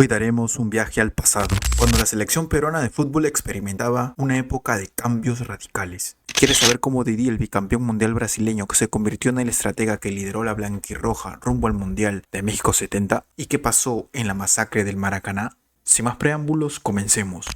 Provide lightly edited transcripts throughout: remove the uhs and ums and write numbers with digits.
Hoy daremos un viaje al pasado, cuando la selección peruana de fútbol experimentaba una época de cambios radicales. ¿Quieres saber cómo Didi, el bicampeón mundial brasileño que se convirtió en el estratega que lideró la blanquirroja rumbo al Mundial de México 70? ¿Y qué pasó en la masacre del Maracaná? Sin más preámbulos, comencemos.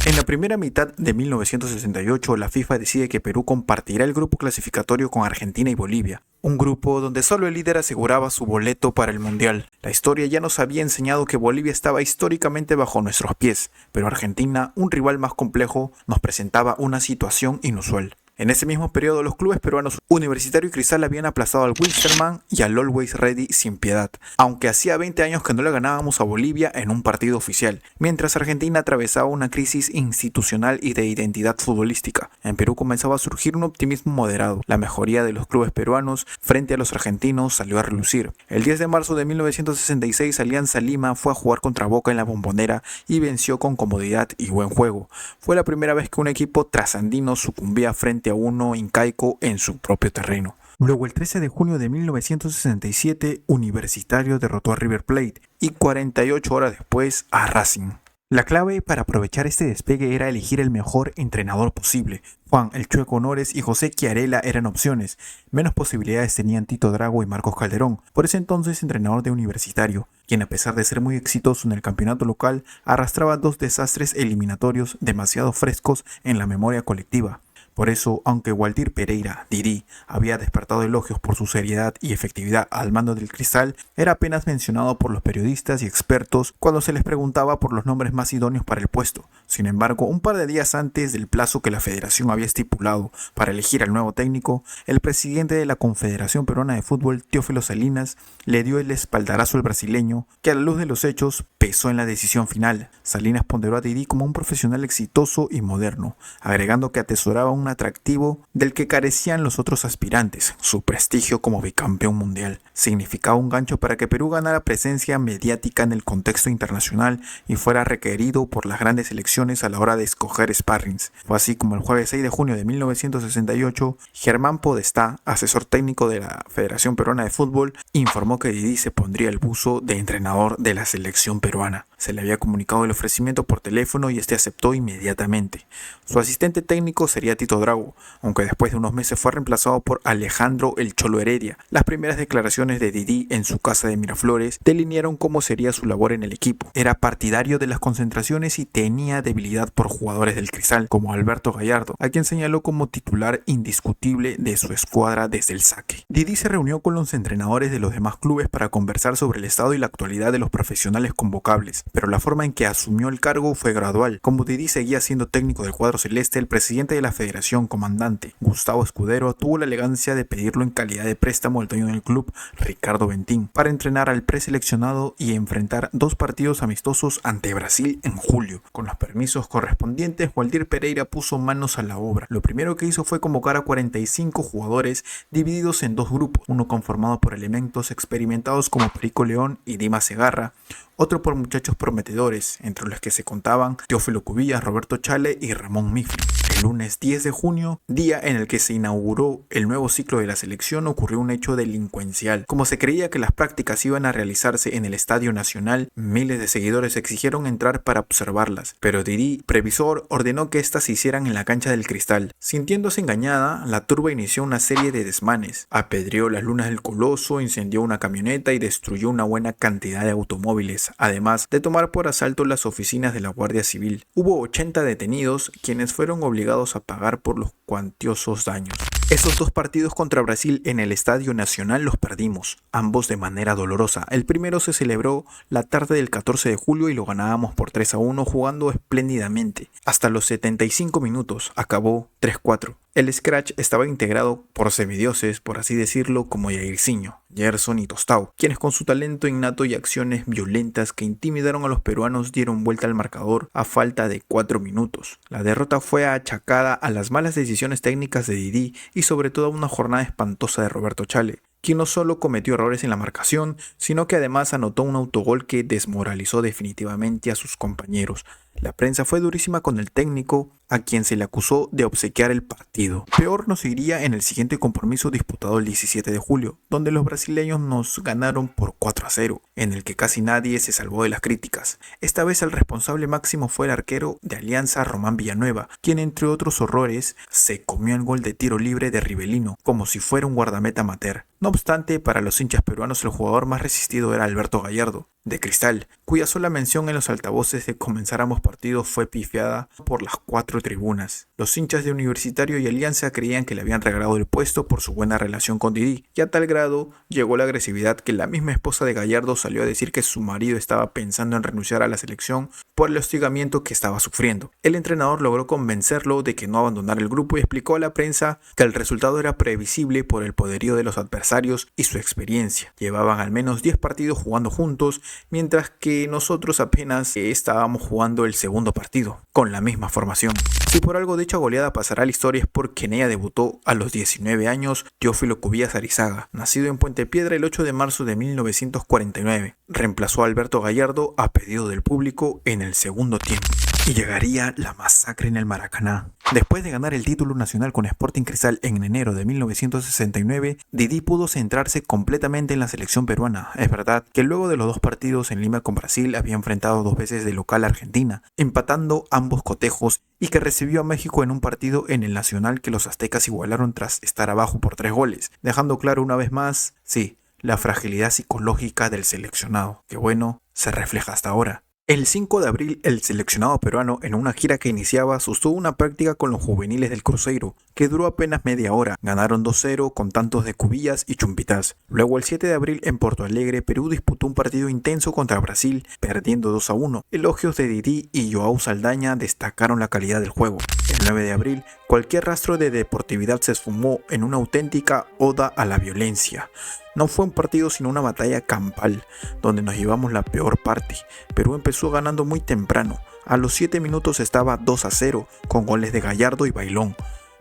En la primera mitad de 1968, la FIFA decide que Perú compartirá el grupo clasificatorio con Argentina y Bolivia, un grupo donde solo el líder aseguraba su boleto para el Mundial. La historia ya nos había enseñado que Bolivia estaba históricamente bajo nuestros pies, pero Argentina, un rival más complejo, nos presentaba una situación inusual. En ese mismo periodo, los clubes peruanos Universitario y Cristal habían aplazado al Wilstermann y al Always Ready sin piedad, aunque hacía 20 años que no le ganábamos a Bolivia en un partido oficial, mientras Argentina atravesaba una crisis institucional y de identidad futbolística. En Perú comenzaba a surgir un optimismo moderado. La mejoría de los clubes peruanos frente a los argentinos salió a relucir. El 10 de marzo de 1966, Alianza Lima fue a jugar contra Boca en la Bombonera y venció con comodidad y buen juego. Fue la primera vez que un equipo trasandino sucumbía frente a uno incaico en su propio terreno. Luego, el 13 de junio de 1967, Universitario derrotó a River Plate y 48 horas después a Racing. La clave para aprovechar este despegue era elegir el mejor entrenador posible. Juan El Chueco Honores y José Chiarella eran opciones. Menos posibilidades tenían Tito Drago y Marcos Calderón, por ese entonces entrenador de Universitario, quien a pesar de ser muy exitoso en el campeonato local, arrastraba dos desastres eliminatorios demasiado frescos en la memoria colectiva. Por eso, aunque Waldir Pereira, Didi, había despertado elogios por su seriedad y efectividad al mando del Cristal, era apenas mencionado por los periodistas y expertos cuando se les preguntaba por los nombres más idóneos para el puesto. Sin embargo, un par de días antes del plazo que la federación había estipulado para elegir al nuevo técnico, el presidente de la Confederación Peruana de Fútbol, Teófilo Salinas, le dio el espaldarazo al brasileño, que a la luz de los hechos pesó en la decisión final. Salinas ponderó a Didi como un profesional exitoso y moderno, agregando que atesoraba un atractivo del que carecían los otros aspirantes: su prestigio como bicampeón mundial. Significaba un gancho para que Perú ganara presencia mediática en el contexto internacional y fuera requerido por las grandes selecciones a la hora de escoger sparrings. Fue así como el jueves 6 de junio de 1968, Germán Podestá, asesor técnico de la Federación Peruana de Fútbol, informó que Didi se pondría el buzo de entrenador de la selección peruana. Se le había comunicado el ofrecimiento por teléfono y este aceptó inmediatamente. Su asistente técnico sería Tito Drago, aunque después de unos meses fue reemplazado por Alejandro El Cholo Heredia. Las primeras declaraciones de Didi en su casa de Miraflores delinearon cómo sería su labor en el equipo. Era partidario de las concentraciones y tenía debilidad por jugadores del Cristal, como Alberto Gallardo, a quien señaló como titular indiscutible de su escuadra desde el saque. Didi se reunió con los entrenadores de los demás clubes para conversar sobre el estado y la actualidad de los profesionales convocables, pero la forma en que asumió el cargo fue gradual. Como Didi seguía siendo técnico del cuadro celeste, el presidente de la federación, comandante Gustavo Escudero, tuvo la elegancia de pedirlo en calidad de préstamo al dueño del club, Ricardo Bentín, para entrenar al preseleccionado y enfrentar dos partidos amistosos ante Brasil en julio. Con los permisos correspondientes, Waldir Pereira puso manos a la obra. Lo primero que hizo fue convocar a 45 jugadores divididos en dos grupos, uno conformado por elementos experimentados como Perico León y Dimas Segarra, otro por muchachos prometedores, entre los que se contaban Teófilo Cubillas, Roberto Chale y Ramón Mifli. El lunes 10 de junio, día en el que se inauguró el nuevo ciclo de la selección, ocurrió un hecho delincuencial. Como se creía que las prácticas iban a realizarse en el Estadio Nacional, miles de seguidores exigieron entrar para observarlas, pero Didi, previsor, ordenó que éstas se hicieran en la cancha del Cristal. Sintiéndose engañada, la turba inició una serie de desmanes. Apedreó las lunas del Coloso, incendió una camioneta y destruyó una buena cantidad de automóviles, además de tomar por asalto las oficinas de la Guardia Civil. Hubo 80 detenidos, quienes fueron obligados a pagar por los cuantiosos daños. Esos dos partidos contra Brasil en el Estadio Nacional los perdimos, ambos de manera dolorosa. El primero se celebró la tarde del 14 de julio y lo ganábamos por 3-1 jugando espléndidamente. Hasta los 75 minutos acabó 3-4. El scratch estaba integrado por semidioses, por así decirlo, como Jairzinho, Gerson y Tostao, quienes con su talento innato y acciones violentas que intimidaron a los peruanos dieron vuelta al marcador a falta de 4 minutos. La derrota fue achacada a las malas decisiones técnicas de Didi y sobre todo a una jornada espantosa de Roberto Chale, quien no solo cometió errores en la marcación, sino que además anotó un autogol que desmoralizó definitivamente a sus compañeros. La prensa fue durísima con el técnico, a quien se le acusó de obsequiar el partido. Peor nos iría en el siguiente compromiso disputado el 17 de julio, donde los brasileños nos ganaron por 4-0, en el que casi nadie se salvó de las críticas. Esta vez el responsable máximo fue el arquero de Alianza, Román Villanueva, quien entre otros horrores se comió el gol de tiro libre de Rivelino, como si fuera un guardameta amateur. No obstante, para los hinchas peruanos el jugador más resistido era Alberto Gallardo, de Cristal, cuya sola mención en los altavoces de comenzar ambos partidos fue pifiada por las 4 tribunas. Los hinchas de Universitario y Alianza creían que le habían regalado el puesto por su buena relación con Didi, y a tal grado llegó la agresividad que la misma esposa de Gallardo salió a decir que su marido estaba pensando en renunciar a la selección por el hostigamiento que estaba sufriendo. El entrenador logró convencerlo de que no abandonara el grupo y explicó a la prensa que el resultado era previsible por el poderío de los adversarios y su experiencia. Llevaban al menos 10 partidos jugando juntos, mientras que nosotros apenas estábamos jugando el segundo partido, con la misma formación. Si por algo dicha goleada pasará a la historia es porque en ella debutó a los 19 años Teófilo Cubillas Arizaga, nacido en Puente Piedra el 8 de marzo de 1949. Reemplazó a Alberto Gallardo a pedido del público en el segundo tiempo. Y llegaría la masacre en el Maracaná. Después de ganar el título nacional con Sporting Cristal en enero de 1969, Didi pudo centrarse completamente en la selección peruana. Es verdad que luego de los 2 partidos en Lima con Brasil había enfrentado 2 veces de local a Argentina, empatando ambos cotejos, y que recibió a México en un partido en el Nacional que los aztecas igualaron tras estar abajo por 3 goles, dejando claro una vez más, sí, la fragilidad psicológica del seleccionado, que bueno, se refleja hasta ahora. El 5 de abril, el seleccionado peruano, en una gira que iniciaba, sostuvo una práctica con los juveniles del Cruzeiro, que duró apenas media hora. Ganaron 2-0 con tantos de Cubillas y Chumpitaz. Luego, el 7 de abril, en Porto Alegre, Perú disputó un partido intenso contra Brasil, perdiendo 2-1. Elogios de Didi y Joao Saldaña destacaron la calidad del juego. El 9 de abril, cualquier rastro de deportividad se esfumó en una auténtica oda a la violencia. No fue un partido sino una batalla campal, donde nos llevamos la peor parte. Perú empezó ganando muy temprano. A los 7 minutos estaba 2-0, con goles de Gallardo y Bailón.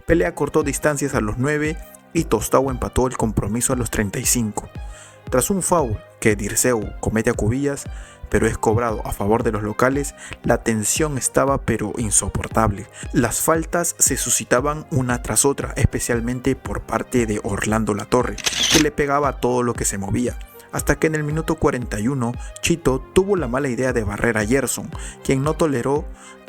Pelea cortó distancias a los 9 y Tostao empató el compromiso a los 35. Tras un foul que Dirceu comete a Cubillas, pero es cobrado a favor de los locales, la tensión estaba pero insoportable. Las faltas se suscitaban una tras otra, especialmente por parte de Orlando Latorre, que le pegaba a todo lo que se movía. Hasta que en el minuto 41, Chito tuvo la mala idea de barrer a Gerson, quien no toleró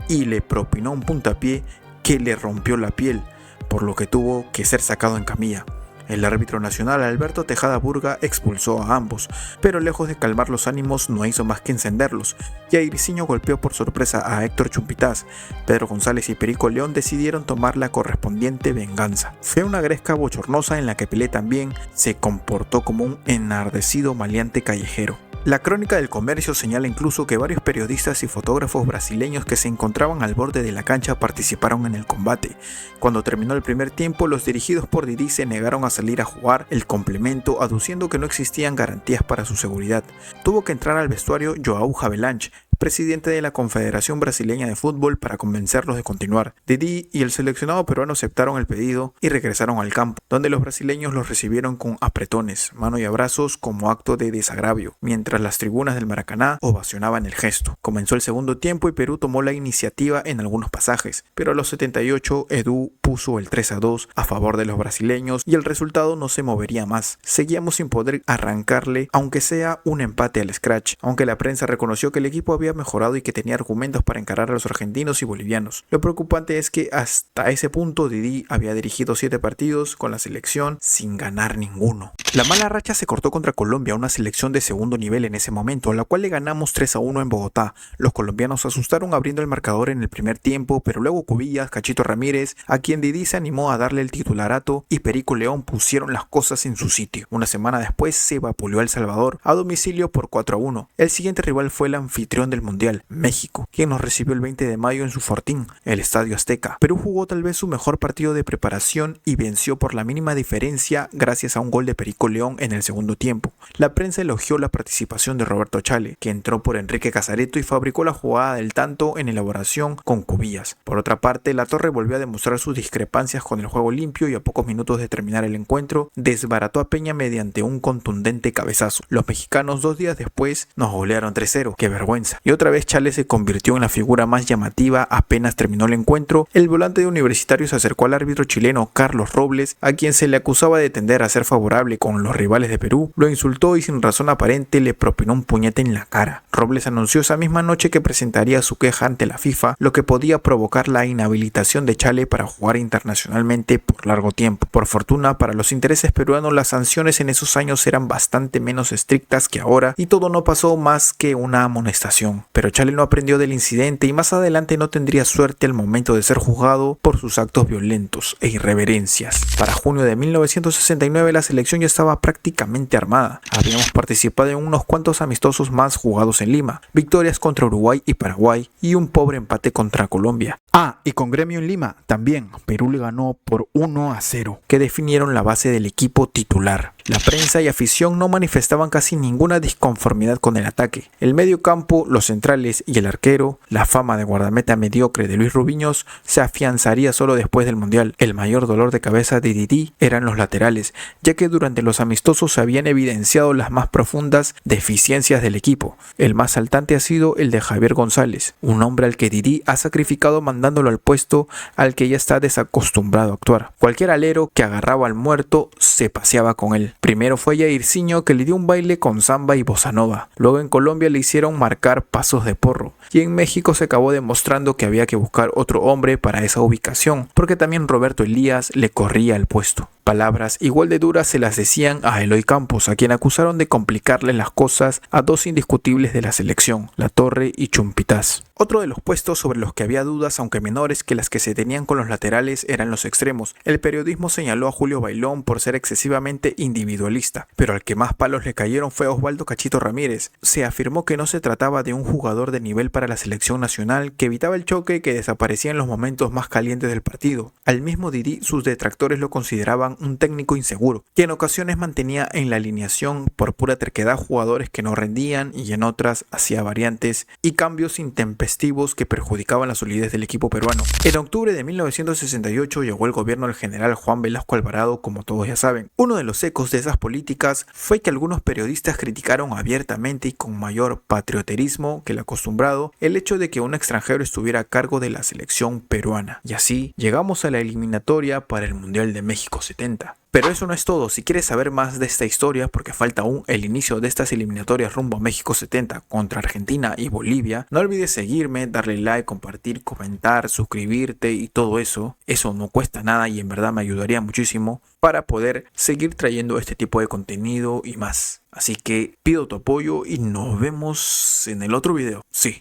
y le propinó un puntapié que le rompió la piel, por lo que tuvo que ser sacado en camilla. El árbitro nacional Alberto Tejada Burga expulsó a ambos, pero lejos de calmar los ánimos no hizo más que encenderlos. Jairzinho golpeó por sorpresa a Héctor Chumpitaz. Pedro González y Perico León decidieron tomar la correspondiente venganza. Fue una gresca bochornosa en la que Pelé también se comportó como un enardecido maleante callejero. La crónica del comercio señala incluso que varios periodistas y fotógrafos brasileños que se encontraban al borde de la cancha participaron en el combate. Cuando terminó el primer tiempo, los dirigidos por Didi se negaron a salir a jugar el complemento, aduciendo que no existían garantías para su seguridad. Tuvo que entrar al vestuario João Havelange, presidente de la Confederación Brasileña de Fútbol, para convencerlos de continuar. Didi y el seleccionado peruano aceptaron el pedido y regresaron al campo, donde los brasileños los recibieron con apretones, mano y abrazos como acto de desagravio, mientras las tribunas del Maracaná ovacionaban el gesto. Comenzó el segundo tiempo y Perú tomó la iniciativa en algunos pasajes, pero a los 78 Edu puso el 3-2 a favor de los brasileños y el resultado no se movería más. Seguíamos sin poder arrancarle, aunque sea un empate al scratch, aunque la prensa reconoció que el equipo había mejorado y que tenía argumentos para encarar a los argentinos y bolivianos. Lo preocupante es que hasta ese punto Didi había dirigido 7 partidos con la selección sin ganar ninguno. La mala racha se cortó contra Colombia, una selección de segundo nivel en ese momento, a la cual le ganamos 3-1 en Bogotá. Los colombianos asustaron abriendo el marcador en el primer tiempo, pero luego Cubillas, Cachito Ramírez, a quien Didi se animó a darle el titularato, y Perico León pusieron las cosas en su sitio. Una semana después se vapuleó a El Salvador a domicilio por 4-1. El siguiente rival fue el anfitrión del Mundial, México, quien nos recibió el 20 de mayo en su fortín, el Estadio Azteca. Perú jugó tal vez su mejor partido de preparación y venció por la mínima diferencia gracias a un gol de Perico León en el segundo tiempo. La prensa elogió la participación de Roberto Chale, que entró por Enrique Casareto y fabricó la jugada del tanto en elaboración con Cubillas. Por otra parte, Latorre volvió a demostrar sus discrepancias con el juego limpio y a pocos minutos de terminar el encuentro, desbarató a Peña mediante un contundente cabezazo. Los mexicanos 2 días después nos golearon 3-0. ¡Qué vergüenza! y otra vez Chale se convirtió en la figura más llamativa. Apenas terminó el encuentro, el volante de Universitario se acercó al árbitro chileno Carlos Robles, a quien se le acusaba de tender a ser favorable con los rivales de Perú, lo insultó y sin razón aparente le propinó un puñete en la cara. Robles anunció esa misma noche que presentaría su queja ante la FIFA, lo que podía provocar la inhabilitación de Chale para jugar internacionalmente por largo tiempo. Por fortuna, para los intereses peruanos, las sanciones en esos años eran bastante menos estrictas que ahora y todo no pasó más que una amonestación. Pero Chale no aprendió del incidente y más adelante no tendría suerte al momento de ser juzgado por sus actos violentos e irreverencias. Para junio de 1969 la selección ya estaba prácticamente armada. Habíamos participado en unos cuantos amistosos más jugados en Lima, victorias contra Uruguay y Paraguay y un pobre empate contra Colombia. Y con Gremio en Lima también. Perú le ganó por 1-0, que definieron la base del equipo titular. La prensa y afición no manifestaban casi ninguna disconformidad con el ataque. El medio campo, los centrales y el arquero, la fama de guardameta mediocre de Luis Rubiños se afianzaría solo después del Mundial. El mayor dolor de cabeza de Didi eran los laterales, ya que durante los amistosos se habían evidenciado las más profundas deficiencias del equipo. El más saltante ha sido el de Javier González, un hombre al que Didi ha sacrificado mandándolo al puesto al que ya está desacostumbrado a actuar. Cualquier alero que agarraba al muerto se paseaba con él. Primero fue Jairzinho, que le dio un baile con samba y bossa nova. Luego en Colombia le hicieron marcar pasos de porro. Y en México se acabó demostrando que había que buscar otro hombre para esa ubicación, porque también Roberto Elías le corría el puesto. Palabras igual de duras se las decían a Eloy Campos, a quien acusaron de complicarle las cosas a dos indiscutibles de la selección, Latorre y Chumpitaz. Otro de los puestos sobre los que había dudas, aunque menores que las que se tenían con los laterales, eran los extremos. El periodismo señaló a Julio Bailón por ser excesivamente individualista, pero al que más palos le cayeron fue Osvaldo Cachito Ramírez. Se afirmó que no se trataba de un jugador de nivel para la selección nacional, que evitaba el choque y que desaparecía en los momentos más calientes del partido. Al mismo Didi, sus detractores lo consideraban un técnico inseguro, que en ocasiones mantenía en la alineación por pura terquedad jugadores que no rendían y en otras hacía variantes y cambios intempestivos que perjudicaban la solidez del equipo peruano. En octubre de 1968 llegó el gobierno del general Juan Velasco Alvarado, como todos ya saben. Uno de los ecos de esas políticas fue que algunos periodistas criticaron abiertamente y con mayor patrioterismo que el acostumbrado el hecho de que un extranjero estuviera a cargo de la selección peruana. Y así llegamos a la eliminatoria para el Mundial de México 70. Pero eso no es todo. Si quieres saber más de esta historia, porque falta aún el inicio de estas eliminatorias rumbo a México 70 contra Argentina y Bolivia, no olvides seguirme, darle like, compartir, comentar, suscribirte y todo eso. Eso no cuesta nada y en verdad me ayudaría muchísimo para poder seguir trayendo este tipo de contenido y más. Así que pido tu apoyo y nos vemos en el otro video. Sí.